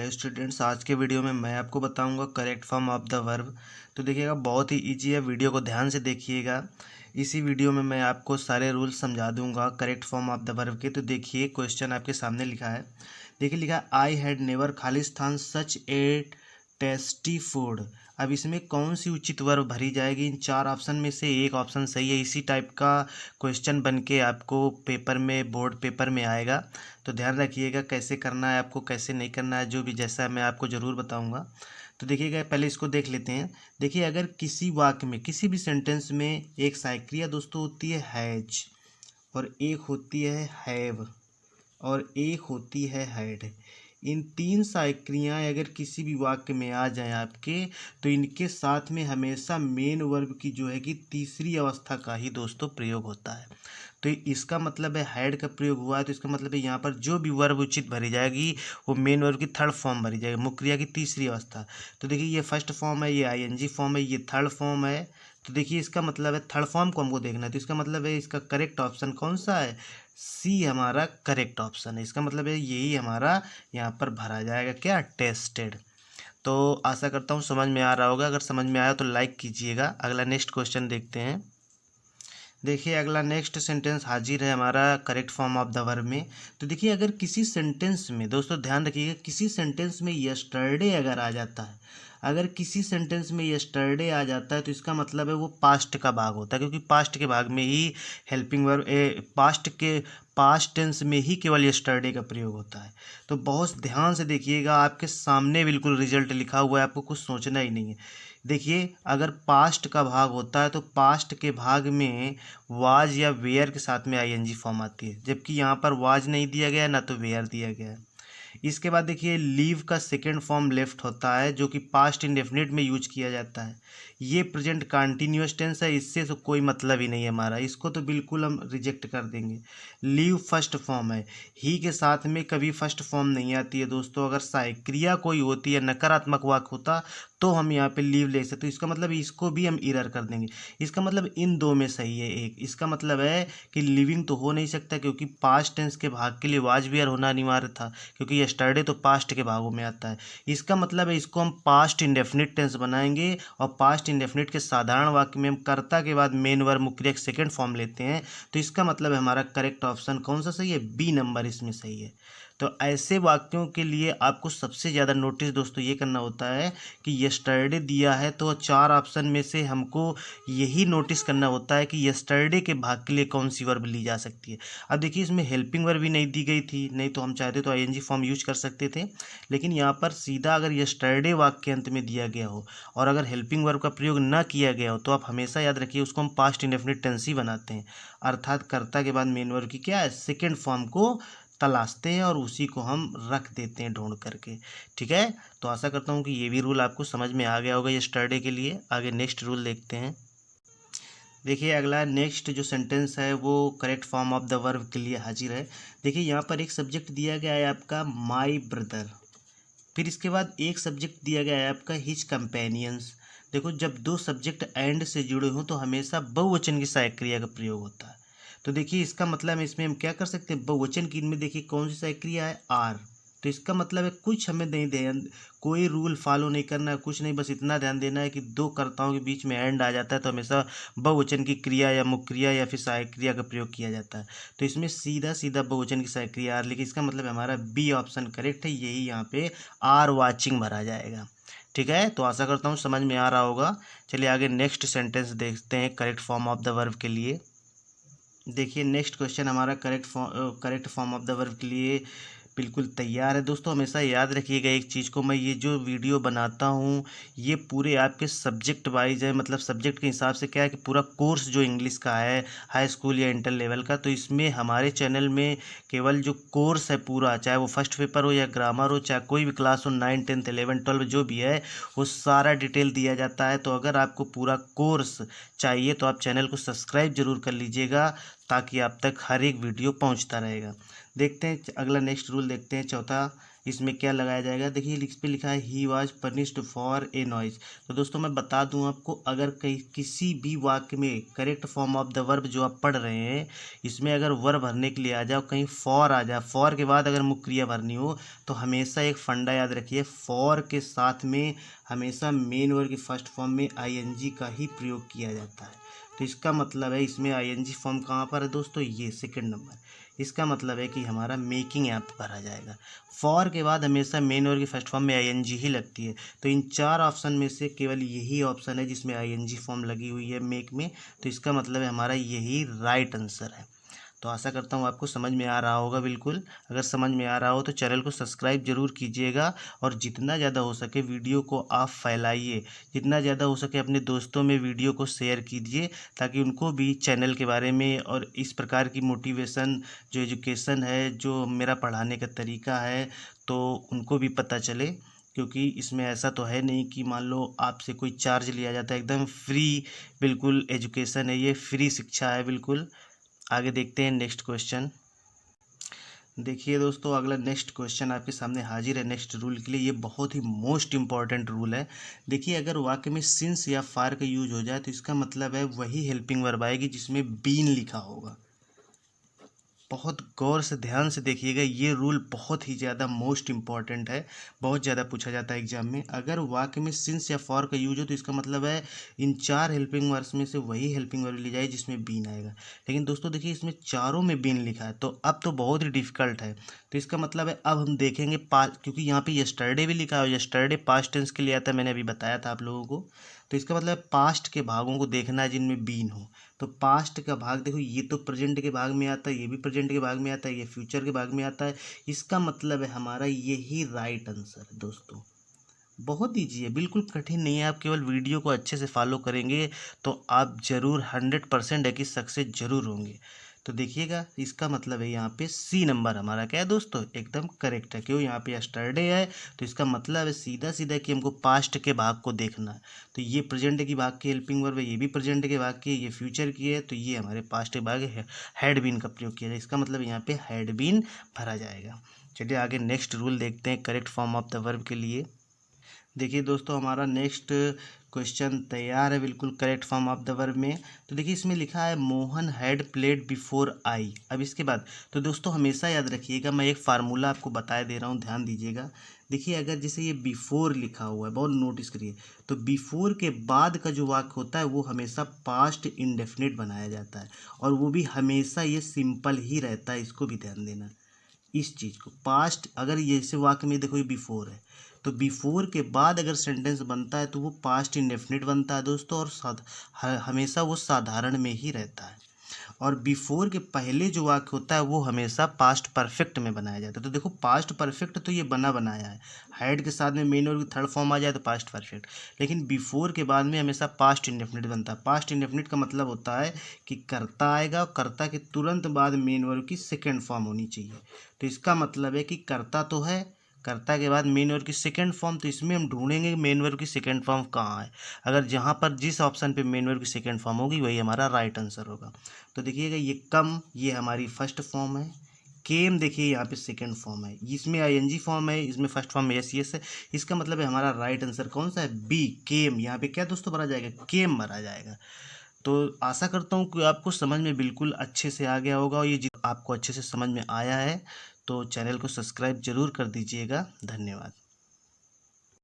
Hello students, आज के video में मैं आपको बताऊंगा correct form of the verb. तो देखिएगा, बहुत ही इजी है, वीडियो को ध्यान से देखिएगा। इसी वीडियो में मैं आपको सारे रूल्स समझा दूंगा correct form of the verb के। तो देखिए, क्वेश्चन आपके सामने लिखा है। देखिए लिखा है, I had never Khalistan such A tasty food. अब इसमें कौन सी उचित वर्ब भरी जाएगी? इन चार ऑप्शन में से एक ऑप्शन सही है। इसी टाइप का क्वेश्चन बन के आपको पेपर में, बोर्ड पेपर में आएगा। तो ध्यान रखिएगा कैसे करना है आपको, कैसे नहीं करना है, जो भी जैसा है मैं आपको ज़रूर बताऊंगा। तो देखिएगा, पहले इसको देख लेते हैं। देखिए, अगर किसी वाक्य में, किसी भी सेंटेंस में एक सहायक दोस्तों होती है हैज, और एक होती है हैव, और एक होती है हैड। इन तीन सहायक क्रियाएं अगर किसी भी वाक्य में आ जाएं आपके, तो इनके साथ में हमेशा मेन वर्ब की जो है कि तीसरी अवस्था का ही दोस्तों प्रयोग होता है। तो इसका मतलब है हैड का प्रयोग हुआ है, तो इसका मतलब है यहाँ पर जो भी वर्ब उचित भरी जाएगी वो मेन वर्ब की थर्ड फॉर्म भरी जाएगी, मुख्य क्रिया की तीसरी अवस्था। तो देखिए, ये फर्स्ट फॉर्म है, ये आईएनजी फॉर्म है, ये थर्ड फॉर्म है। तो देखिए, इसका मतलब है थर्ड फॉर्म को हमको देखना है। तो इसका मतलब है इसका करेक्ट ऑप्शन कौन सा है? सी हमारा करेक्ट ऑप्शन है। इसका मतलब है यही हमारा यहाँ पर भरा जाएगा, क्या? टेस्टेड। तो आशा करता हूँ समझ में आ रहा होगा। अगर समझ में आया तो लाइक कीजिएगा। अगला नेक्स्ट क्वेश्चन देखते हैं। देखिए, अगला नेक्स्ट सेंटेंस हाजिर है हमारा correct form of the verb में। तो देखिए, अगर किसी सेंटेंस में, दोस्तों ध्यान रखिएगा, किसी सेंटेंस में यस्टरडे अगर आ जाता है, अगर किसी सेंटेंस में यस्टरडे आ जाता है, तो इसका मतलब है वो पास्ट का भाग होता है, क्योंकि पास्ट के भाग में ही हेल्पिंग वर्ब, पास्ट टेंस में ही केवल यस्टरडे का प्रयोग होता है। तो बहुत ध्यान से देखिएगा, आपके सामने बिल्कुल रिजल्ट लिखा हुआ है, आपको कुछ सोचना ही नहीं है। देखिए, अगर पास्ट का भाग होता है तो पास्ट के भाग में वाज या वेयर के साथ में आईएनजी फॉर्म आती है, जबकि यहाँ पर वाज नहीं दिया गया है, ना तो वेयर दिया गया है। इसके बाद देखिए, लीव का सेकेंड फॉर्म लेफ्ट होता है, जो कि पास्ट इंडेफिनिट में यूज किया जाता है। ये प्रेजेंट कंटिन्यूअस टेंस है, इससे तो कोई मतलब ही नहीं है हमारा, इसको तो बिल्कुल हम रिजेक्ट कर देंगे। लीव फर्स्ट फॉर्म है, ही के साथ में कभी फर्स्ट फॉर्म नहीं आती है दोस्तों। अगर सहायक क्रिया कोई होती है, नकारात्मक वाक्य होता, तो हम यहाँ पे लीव ले सकते। तो इसका मतलब इसको भी हम इरर कर देंगे। इसका मतलब इन दो में सही है एक। इसका मतलब है कि लिविंग तो हो नहीं सकता, क्योंकि पास्ट टेंस के भाग के लिए वाज वेयर होना अनिवार्य था, क्योंकि यस्टरडे तो पास्ट के भागों में आता है। इसका मतलब है इसको हम पास्ट इंडेफिनिट टेंस बनाएंगे, और पास्ट इंडेफिनिट के साधारण वाक्य में हम कर्ता के बाद मेन वर्ब मुख्य क्रिया सेकेंड फॉर्म लेते हैं। तो इसका मतलब है हमारा करेक्ट ऑप्शन कौन सा सही है? बी नंबर इसमें सही है। तो ऐसे वाक्यों के लिए आपको सबसे ज़्यादा नोटिस दोस्तों ये करना होता है कि यस्टरडे दिया है, तो चार ऑप्शन में से हमको यही नोटिस करना होता है कि यस्टरडे के भाग के लिए कौन सी वर्ब ली जा सकती है। अब देखिए, इसमें हेल्पिंग वर्ब भी नहीं दी गई थी, नहीं तो हम चाहते तो आईएनजी फॉर्म यूज कर सकते थे। लेकिन यहाँ पर सीधा अगर यस्टरडे वाक्य के अंत में दिया गया हो और अगर हेल्पिंग वर्ब का प्रयोग ना किया गया हो, तो आप हमेशा याद रखिए उसको हम पास्ट इंडेफिनिट टेंस ही बनाते हैं। अर्थात कर्ता के बाद मेन वर्ब की क्या है? सेकेंड फॉर्म को तलाशते हैं और उसी को हम रख देते हैं ढूंढ करके। ठीक है, तो आशा करता हूँ कि ये भी रूल आपको समझ में आ गया होगा यस्टरडे के लिए। आगे नेक्स्ट रूल देखते हैं। देखिए, अगला नेक्स्ट जो सेंटेंस है वो correct form of the verb के लिए हाजिर है। देखिए, यहाँ पर एक सब्जेक्ट दिया गया है आपका माई ब्रदर, फिर इसके बाद एक सब्जेक्ट दिया गया है आपका हिज कंपेनियंस। देखो, जब दो सब्जेक्ट एंड से जुड़े हों तो हमेशा बहुवचन की सहायक क्रिया का प्रयोग होता है। तो देखिए, इसका मतलब है इसमें हम क्या कर सकते हैं? बहुवचन की इनमें देखिए कौन सी सहायक क्रिया है? आर। तो इसका मतलब है कुछ हमें नहीं ध्यान, कोई रूल फॉलो नहीं करना है, कुछ नहीं, बस इतना ध्यान देना है कि दो कर्ताओं के बीच में एंड आ जाता है तो हमेशा बहुवचन की क्रिया या मुख्य क्रिया या फिर सहायक क्रिया का प्रयोग किया जाता है। तो इसमें सीधा सीधा बहुवचन की सहायक क्रिया आर, लेकिन इसका मतलब हमारा बी ऑप्शन करेक्ट है, यही यहाँ पे आर वाचिंग भरा जाएगा। ठीक है, तो आशा करता हूँ समझ में आ रहा होगा। चलिए आगे नेक्स्ट सेंटेंस देखते हैं correct form of the verb के लिए। देखिए, नेक्स्ट क्वेश्चन हमारा correct form of the verb के लिए बिल्कुल तैयार है। दोस्तों हमेशा याद रखिएगा एक चीज़ को, मैं ये जो वीडियो बनाता हूँ ये पूरे आपके सब्जेक्ट वाइज है, मतलब सब्जेक्ट के हिसाब से क्या है कि पूरा कोर्स जो इंग्लिश का है, हाई स्कूल या इंटर लेवल का, तो इसमें हमारे चैनल में केवल जो कोर्स है पूरा, चाहे वो फर्स्ट पेपर हो या ग्रामर हो, चाहे कोई भी क्लास हो, 9, 10, 11, 12 जो भी है, वो सारा डिटेल दिया जाता है। तो अगर आपको पूरा कोर्स चाहिए तो आप चैनल को सब्सक्राइब जरूर कर लीजिएगा, ताकि आप तक हर एक वीडियो पहुंचता रहेगा। देखते हैं अगला नेक्स्ट रूल देखते हैं चौथा, इसमें क्या लगाया जाएगा। देखिए इस पे लिखा है he was punished for a noise. तो दोस्तों मैं बता दूं आपको, अगर कहीं किसी भी वाक्य में correct form of the verb जो आप पढ़ रहे हैं इसमें अगर वर्ब भरने के लिए आ जाओ, कहीं फॉर आ जाए, फॉर के बाद अगर मुख्य क्रिया भरनी हो, तो हमेशा एक फंडा याद रखिए, फॉर के साथ में हमेशा मेन वर्ब की फर्स्ट फॉर्म में आईएनजी का ही प्रयोग किया जाता है। तो इसका मतलब है इसमें आईएनजी फॉर्म कहाँ पर है दोस्तों, ये सेकंड नंबर। इसका मतलब है कि हमारा मेकिंग ऐप भरा जाएगा। फॉर के बाद हमेशा मेन वर्ब की फर्स्ट फॉर्म में आईएनजी ही लगती है। तो इन चार ऑप्शन में से केवल यही ऑप्शन है जिसमें आईएनजी फॉर्म लगी हुई है मेक में। तो इसका मतलब है हमारा यही राइट आंसर है। तो आशा करता हूँ आपको समझ में आ रहा होगा। बिल्कुल अगर समझ में आ रहा हो तो चैनल को सब्सक्राइब जरूर कीजिएगा और जितना ज़्यादा हो सके वीडियो को आप फैलाइए, जितना ज़्यादा हो सके अपने दोस्तों में वीडियो को शेयर कीजिए ताकि उनको भी चैनल के बारे में और इस प्रकार की मोटिवेशन जो एजुकेशन है, जो मेरा पढ़ाने का तरीका है, तो उनको भी पता चले। क्योंकि इसमें ऐसा तो है नहीं कि मान लो आपसे कोई चार्ज लिया जाता है, एकदम फ्री बिल्कुल एजुकेशन है, ये फ्री शिक्षा है बिल्कुल। आगे देखते हैं नेक्स्ट क्वेश्चन। देखिए दोस्तों अगला नेक्स्ट क्वेश्चन आपके सामने हाजिर है नेक्स्ट रूल के लिए। ये बहुत ही मोस्ट इंपॉर्टेंट रूल है। देखिए अगर वाक्य में सिंस या फार का यूज हो जाए तो इसका मतलब है वही हेल्पिंग वर्ब आएगी जिसमें बीन लिखा होगा। बहुत गौर से ध्यान से देखिएगा, ये रूल बहुत ही ज़्यादा मोस्ट इंपॉर्टेंट है, बहुत ज़्यादा पूछा जाता है एग्जाम में। अगर वाक्य में सिंस या फॉर का यूज हो तो इसका मतलब है इन चार हेल्पिंग वर्ब्स में से वही हेल्पिंग वर्ब ली जाए जिसमें बीन आएगा। लेकिन दोस्तों देखिए इसमें चारों में बीन लिखा है, तो अब तो बहुत ही डिफिकल्ट है। तो इसका मतलब है अब हम देखेंगे क्योंकि यहाँ पे यस्टरडे भी लिखा है, यस्टरडे पास्ट टेंस के लिए आता है, मैंने अभी बताया था आप लोगों को। तो इसका मतलब पास्ट के भागों को देखना है जिनमें बीन हो। तो पास्ट का भाग देखो, ये तो प्रेजेंट के भाग में आता है, ये भी प्रेजेंट के भाग में आता है, ये फ्यूचर के भाग में आता है। इसका मतलब है हमारा यही राइट आंसर है दोस्तों। बहुत ईजी है, बिल्कुल कठिन नहीं है। आप केवल वीडियो को अच्छे से फॉलो करेंगे तो आप जरूर 100% है कि सक्सेस जरूर होंगे। तो देखिएगा इसका मतलब है यहाँ पे सी नंबर हमारा क्या है दोस्तों, एकदम करेक्ट है। क्यों, यहाँ पे यस्टरडे है तो इसका मतलब है सीधा सीधा कि हमको पास्ट के भाग को देखना है। तो ये प्रेजेंट की भाग की हेल्पिंग वर्ब है, ये भी प्रेजेंट के भाग की है, ये फ्यूचर की है, तो ये हमारे पास्ट के भाग है, हैड बीन का प्रयोग किया जाए। इसका मतलब यहाँ पे हैड बीन भरा जाएगा। चलिए आगे नेक्स्ट रूल देखते हैं correct form of the verb के लिए। देखिए दोस्तों हमारा नेक्स्ट क्वेश्चन तैयार है बिल्कुल correct form of the verb में। तो देखिए इसमें लिखा है Mohan had played before I. अब इसके बाद तो दोस्तों हमेशा याद रखिएगा, मैं एक फार्मूला आपको बताए दे रहा हूँ, ध्यान दीजिएगा। देखिए अगर जैसे ये बिफोर लिखा हुआ है, बहुत नोटिस करिए, तो बिफोर के बाद का जो वाक्य होता है वो हमेशा पास्ट इंडेफिनिट बनाया जाता है, और वो भी हमेशा ये सिंपल ही रहता है। इसको भी ध्यान देना इस चीज़ को। पास्ट अगर ये जैसे वाक्य में देखो ये बिफोर है, तो बिफोर के बाद अगर सेंटेंस बनता है तो वो पास्ट इंडेफिनिट बनता है दोस्तों, और हमेशा वो साधारण में ही रहता है। और बिफोर के पहले जो वाक्य होता है वो हमेशा पास्ट परफेक्ट में बनाया जाता है। तो देखो पास्ट परफेक्ट तो ये बना बनाया है, हैड के साथ में मेन वर्ब की थर्ड फॉर्म आ जाए तो पास्ट परफेक्ट। लेकिन बिफोर के बाद में हमेशा पास्ट इंडेफिनिट बनता है। पास्ट इंडेफिनिट का मतलब होता है कि कर्ता आएगा और कर्ता के तुरंत बाद मेन वर्ब की सेकेंड फॉर्म होनी चाहिए। तो इसका मतलब है कि कर्ता तो है, कर्ता के बाद मेन वर्ब की सेकंड फॉर्म, तो इसमें हम ढूंढेंगे मेन वर्ब की सेकंड फॉर्म कहाँ है। अगर जहाँ पर जिस ऑप्शन पे मेन वर्ब की सेकंड फॉर्म होगी वही हमारा राइट आंसर होगा। तो देखिएगा ये कम, ये हमारी फर्स्ट फॉर्म है। केम देखिए यहाँ पे सेकंड फॉर्म है, इसमें आईएनजी फॉर्म है, इसमें फर्स्ट फॉर्म में यस यस है। इसका मतलब है हमारा राइट आंसर कौन सा है, बी केम। यहाँ पे क्या दोस्तों भरा जाएगा, केम भरा जाएगा। तो आशा करता हूँ कि आपको समझ में बिल्कुल अच्छे से आ गया होगा, और ये आपको अच्छे से समझ में आया है तो चैनल को सब्सक्राइब जरूर कर दीजिएगा। धन्यवाद।